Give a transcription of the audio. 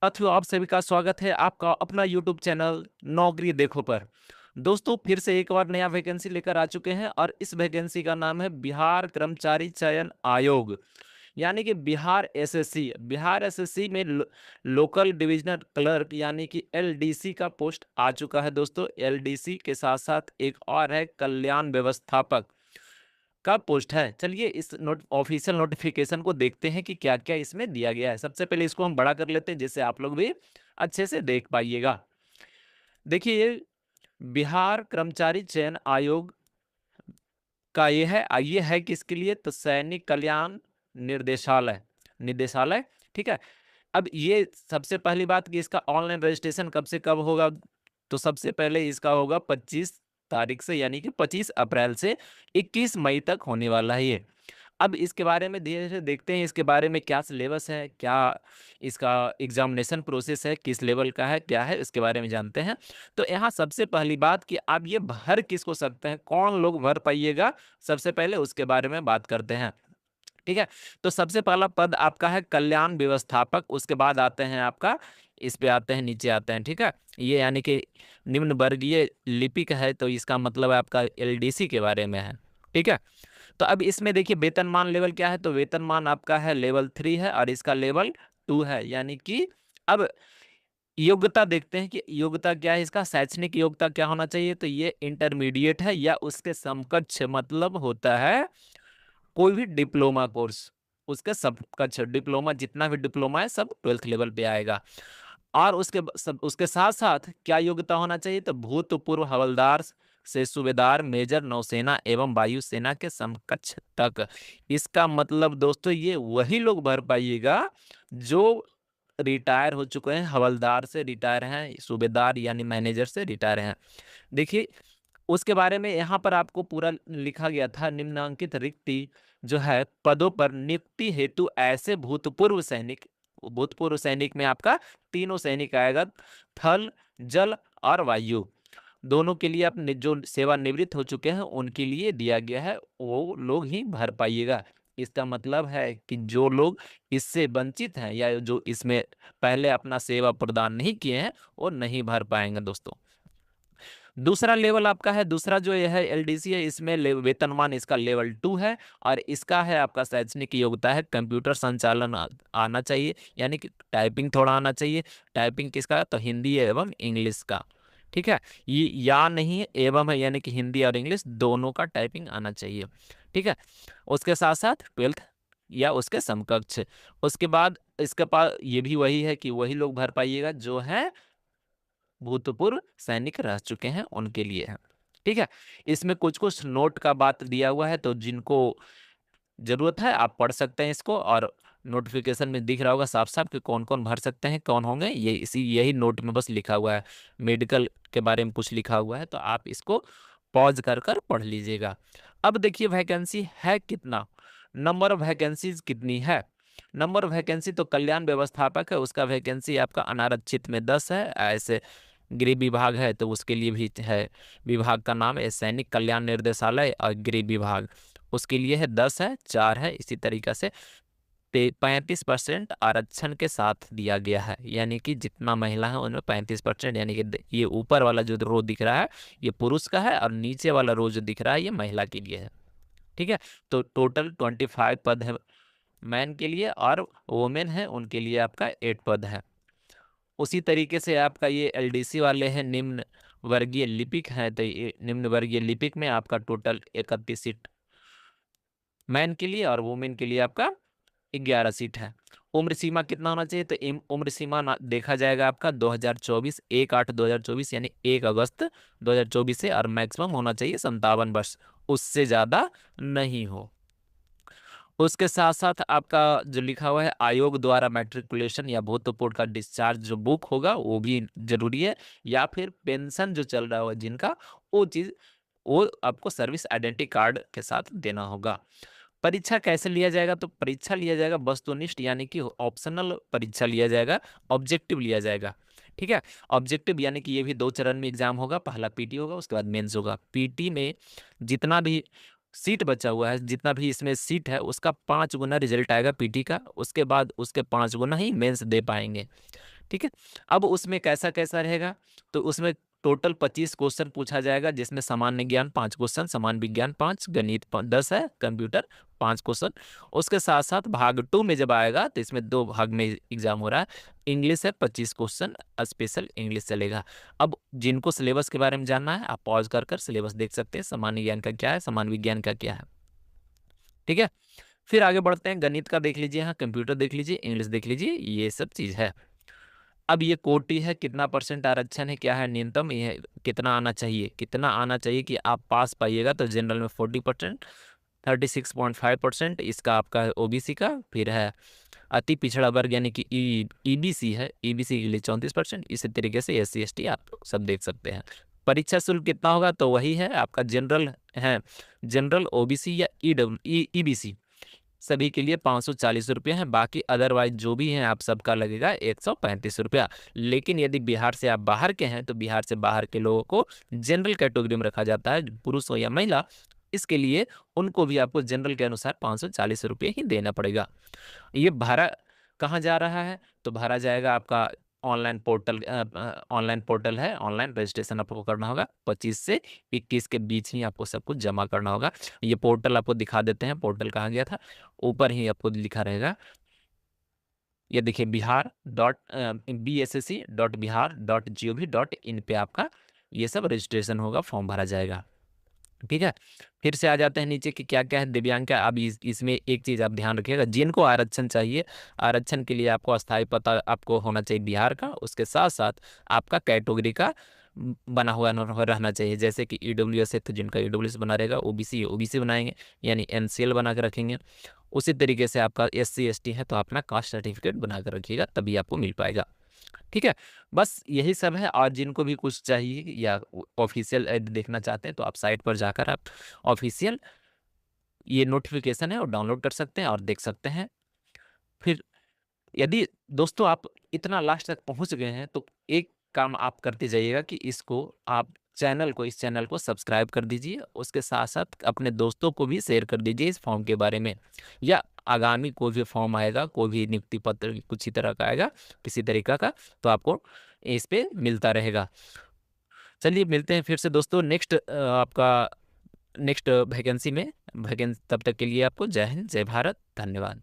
साथियों, आप सभी का स्वागत है आपका अपना यूट्यूब चैनल नौकरी देखो पर। दोस्तों, फिर से एक और नया वैकेंसी लेकर आ चुके हैं और इस वैकेंसी का नाम है बिहार कर्मचारी चयन आयोग, यानी कि बिहार एसएससी। बिहार एसएससी में लोकल डिविजनल क्लर्क यानी कि एलडीसी का पोस्ट आ चुका है दोस्तों। एलडीसी के साथ साथ एक और है कल्याण व्यवस्थापक का पोस्ट है। चलिए इस ऑफिशियल नोटिफिकेशन को देखते हैं कि क्या क्या इसमें दिया गया है। सबसे पहले इसको हम बड़ा कर लेते हैं जिससे आप लोग भी अच्छे से देख पाइएगा। देखिए, ये बिहार कर्मचारी चयन आयोग का ये है किसके लिए, तो सैनिक कल्याण निर्देशालय निदेशालय। ठीक है। अब ये सबसे पहली बात कि इसका ऑनलाइन रजिस्ट्रेशन कब से कब होगा, तो सबसे पहले इसका होगा 25 तारीख से, यानी कि 25 अप्रैल से 21 मई तक होने वाला है ये। अब इसके बारे में धीरे धीरे देखते हैं, इसके बारे में क्या सिलेबस है, क्या इसका एग्जामिनेशन प्रोसेस है, किस लेवल का है, क्या है, इसके बारे में जानते हैं। तो यहाँ सबसे पहली बात कि आप ये भर किसको सकते हैं, कौन लोग भर पाइएगा, सबसे पहले उसके बारे में बात करते हैं। ठीक है। तो सबसे पहला पद आपका है कल्याण व्यवस्थापक, उसके बाद आते हैं आपका, इस पे आते हैं, नीचे आते हैं। ठीक है। ये यानी कि निम्न वर्गीय लिपिक है, तो इसका मतलब है आपका एलडीसी के बारे में है। ठीक है। तो अब इसमें देखिए वेतनमान लेवल क्या है, तो वेतनमान आपका है लेवल 3 है और इसका लेवल 2 है, यानी कि अब योग्यता देखते हैं कि योग्यता क्या है, इसका शैक्षणिक योग्यता क्या होना चाहिए, तो ये इंटरमीडिएट है या उसके समकक्ष, मतलब होता है कोई भी डिप्लोमा कोर्स, उसके समकक्ष डिप्लोमा, जितना भी डिप्लोमा है सब 12th लेवल पे आएगा। और उसके साथ साथ क्या योग्यता होना चाहिए, तो भूतपूर्व हवलदार से सूबेदार, मेजर, नौसेना एवं वायुसेना के समकक्ष तक। इसका मतलब दोस्तों ये वही लोग भर पाइएगा जो रिटायर हो चुके हैं, हवलदार से रिटायर हैं, सूबेदार यानी मैनेजर से रिटायर हैं। देखिए, उसके बारे में यहाँ पर आपको पूरा लिखा गया था, निम्नांकित रिक्ति जो है पदों पर नियुक्ति हेतु ऐसे भूतपूर्व सैनिक में आपका तीनों सैनिक आएगा, थल, जल और वायु। दोनों के लिए आप जो सेवानिवृत्त हो चुके हैं उनके लिए दिया गया है, वो लोग ही भर पाइएगा। इसका मतलब है कि जो लोग इससे वंचित हैं या जो इसमें पहले अपना सेवा प्रदान नहीं किए हैं वो नहीं भर पाएंगे दोस्तों। दूसरा लेवल आपका है, दूसरा जो ये है एलडीसी है, इसमें वेतनमान इसका लेवल 2 है और इसका है आपका शैक्षणिक योग्यता है कंप्यूटर संचालन आना चाहिए, यानी कि टाइपिंग थोड़ा आना चाहिए। टाइपिंग किसका, तो हिंदी एवं इंग्लिश का। ठीक है। ये या नहीं है, एवं है, यानी कि हिंदी और इंग्लिश दोनों का टाइपिंग आना चाहिए। ठीक है। उसके साथ साथ 12th या उसके समकक्ष। उसके बाद इसके पास ये भी वही है कि वही लोग भर पाइएगा जो है भूतपूर्व सैनिक रह चुके हैं उनके लिए है। ठीक है। इसमें कुछ कुछ नोट का बात दिया हुआ है, तो जिनको जरूरत है आप पढ़ सकते हैं इसको, और नोटिफिकेशन में दिख रहा होगा साफ साफ कि कौन कौन भर सकते हैं, कौन होंगे, ये इसी यही नोट में बस लिखा हुआ है। मेडिकल के बारे में कुछ लिखा हुआ है, तो आप इसको पॉज कर कर पढ़ लीजिएगा। अब देखिए वैकेंसी है कितना, नंबर ऑफ वैकेंसीज कितनी है। नंबर ऑफ वैकेंसी तो कल्याण व्यवस्थापक है, उसका वैकेंसी आपका अनारक्षित में 10 है। ऐसे गृह विभाग है तो उसके लिए भी है, विभाग का नाम है सैनिक कल्याण निर्देशालय, और गृह विभाग उसके लिए है 10 है, 4 है। इसी तरीका से 35% आरक्षण के साथ दिया गया है, यानी कि जितना महिला है उनमें 35%, यानी कि ये ऊपर वाला जो रो दिख रहा है ये पुरुष का है और नीचे वाला रो जो दिख रहा है ये महिला के लिए है। ठीक है। तो टोटल 25 पद है मैन के लिए, और वोमेन है उनके लिए आपका 8 पद है। उसी तरीके से आपका ये एलडीसी वाले हैं निम्न वर्गीय लिपिक हैं, तो ये निम्न वर्गीय लिपिक में आपका टोटल 31 सीट मैन के लिए और वुमेन के लिए आपका 11 सीट है। उम्र सीमा कितना होना चाहिए, तो उम्र सीमा देखा जाएगा आपका 2024 1/8/2024, यानी 1 अगस्त 2024 से, और मैक्सिमम होना चाहिए 57 वर्ष, उससे ज्यादा नहीं हो। उसके साथ साथ आपका जो लिखा हुआ है आयोग द्वारा मैट्रिकुलेशन या भूतपूर्व का डिस्चार्ज जो बुक होगा वो भी जरूरी है, या फिर पेंशन जो चल रहा हो जिनका, वो चीज वो आपको सर्विस आइडेंटिटी कार्ड के साथ देना होगा। परीक्षा कैसे लिया जाएगा, तो परीक्षा लिया जाएगा वस्तुनिष्ठ, यानी कि ऑप्शनल परीक्षा लिया जाएगा, ऑब्जेक्टिव लिया जाएगा। ठीक है। ऑब्जेक्टिव यानी कि ये भी 2 चरण में एग्जाम होगा, पहला पीटी होगा उसके बाद मेंस होगा। पीटी में जितना भी सीट बचा हुआ है, जितना भी इसमें सीट है उसका 5 गुना रिजल्ट आएगा पीटी का, उसके बाद उसके 5 गुना ही मेंस दे पाएंगे। ठीक है। अब उसमें कैसा-कैसा रहेगा, तो उसमें टोटल 25 क्वेश्चन पूछा जाएगा, जिसमें सामान्य ज्ञान 5 क्वेश्चन, सामान्य विज्ञान 5, गणित 10 है, कंप्यूटर 5 क्वेश्चन। उसके साथ-साथ भाग 2 में जब आएगा तो इसमें 2 भाग में एग्ज़ाम हो रहा है। इंग्लिश है 25 क्वेश्चन, स्पेशल इंग्लिश चलेगा। अब जिनको सिलेबस के बारे में जानना है, आप पॉज़ कर सिलेबस देख सकते हैं, सामान्य ज्ञान का क्या है, सामान्य विज्ञान का क्या है। ठीक है? फिर आगे बढ़ते हैं, गणित का देख लीजिए यहाँ, कंप्यूटर देख लीजिए, इंग्लिश देख लीजिए, ये सब चीज़ है। अब ये कोटि है, कितना परसेंट आरक्षण है, क्या है न्यूनतम, ये कितना आना चाहिए, कितना आना चाहिए कि आप पास पाइएगा, तो जनरल में 40%, 36.5% इसका आपका है ओबीसी का, फिर है अति पिछड़ा वर्ग यानी कि ईबीसी है, ईबीसी के लिए 34%, इसी तरीके से एससी एसटी आप सब देख सकते हैं। परीक्षा शुल्क कितना होगा, तो वही है आपका जनरल है, जनरल ओबीसी या ईबीसी सभी के लिए 540 रुपये हैं, बाकी अदरवाइज जो भी हैं आप सबका लगेगा 135 रुपया। लेकिन यदि बिहार से आप बाहर के हैं तो बिहार से बाहर के लोगों को जनरल कैटेगरी में रखा जाता है, पुरुष हो या महिला, इसके लिए उनको भी आपको जनरल के अनुसार 540 रुपये ही देना पड़ेगा। ये भाड़ा कहाँ जा रहा है, तो भाड़ा जाएगा आपका ऑनलाइन पोर्टल है, ऑनलाइन रजिस्ट्रेशन आपको करना होगा, 25 से 21 के बीच ही आपको सब कुछ जमा करना होगा। ये पोर्टल आपको दिखा देते हैं, पोर्टल कहाँ गया था, ऊपर ही आपको लिखा रहेगा, ये देखिए bssc.bihar.gov.in पे आपका ये सब रजिस्ट्रेशन होगा, फॉर्म भरा जाएगा। ठीक है। फिर से आ जाते हैं नीचे कि क्या क्या है दिव्यांग का। अब इसमें एक चीज़ आप ध्यान रखिएगा, जिनको आरक्षण चाहिए, आरक्षण के लिए आपको अस्थायी पता आपको होना चाहिए बिहार का, उसके साथ साथ आपका कैटेगरी का बना हुआ रहना चाहिए। जैसे कि ईडब्ल्यूएस है तो जिनका ईडब्ल्यूएस बना रहेगा, ओबीसी ओबीसी बनाएंगे यानी एनसीएल बना के रखेंगे। उसी तरीके से आपका एससी एसटी है तो अपना कास्ट सर्टिफिकेट बना कर रखिएगा, तभी आपको मिल पाएगा। ठीक है, बस यही सब है। और जिनको भी कुछ चाहिए या ऑफिशियल देखना चाहते हैं तो आप साइट पर जाकर आप ऑफिशियल ये नोटिफिकेशन है और डाउनलोड कर सकते हैं और देख सकते हैं। फिर यदि दोस्तों आप इतना लास्ट तक पहुंच गए हैं तो एक काम आप करते जाइएगा कि इसको आप इस चैनल को सब्सक्राइब कर दीजिए, उसके साथ साथ अपने दोस्तों को भी शेयर कर दीजिए इस फॉर्म के बारे में, या आगामी कोई भी फॉर्म आएगा, कोई भी नियुक्ति पत्र कुछ ही तरह का आएगा किसी तरीका का, तो आपको इस पे मिलता रहेगा। चलिए मिलते हैं फिर से दोस्तों नेक्स्ट आपका नेक्स्ट वैकेंसी में। तब तक के लिए आपको जय हिंद, जय भारत, धन्यवाद।